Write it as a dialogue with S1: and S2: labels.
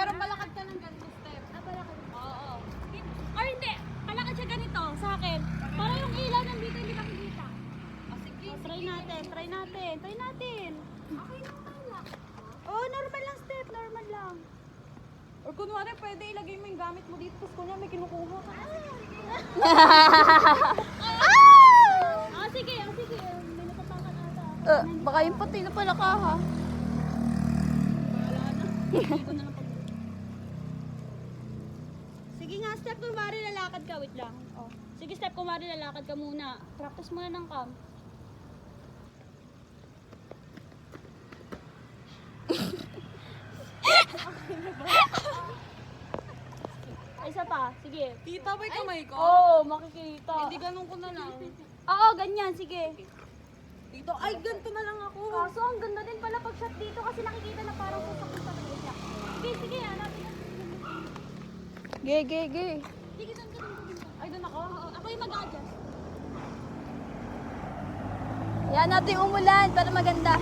S1: Pero malakad ka ng ganito step.
S2: Ah, palakad.
S1: Oo.
S2: Or hindi, palakad siya ganito sa akin. Para yung ilaw nandito hindi makikita.
S1: Sige.
S2: Oh, try natin.
S1: Okay lang pala.
S2: Oh, normal lang step, normal lang.
S1: Or kunwari, pwede ilagay mo yung gamit mo dito. Tapos kunya may kinukuha ka.
S2: Ah, sige. May natatakan ata.
S3: Baka yung pati na pala ka ha.
S2: Bahala na. Hindi ko na lang pag... Sige nga, step, kumari lalakad ka. Wait lang. Oh. Sige, step, kumari lalakad ka muna. Practice muna ng cam. Isa pa, sige.
S1: Kita ba yung kamay ko?
S2: Oo, makikita.
S1: Hindi ganun ko na lang.
S2: Oo, ganyan, sige.
S1: Dito, ay ganito na lang ako.
S2: Kaso ang ganda din pala pag shot dito kasi nakikita na parang sasakit sa niya. Sige, hanapin natin.
S3: Ge.
S2: Sige, doon ka.
S1: Ay, doon ako?
S2: Oo, ako yung mag-adjust.
S3: Yan natin umulan para maganda.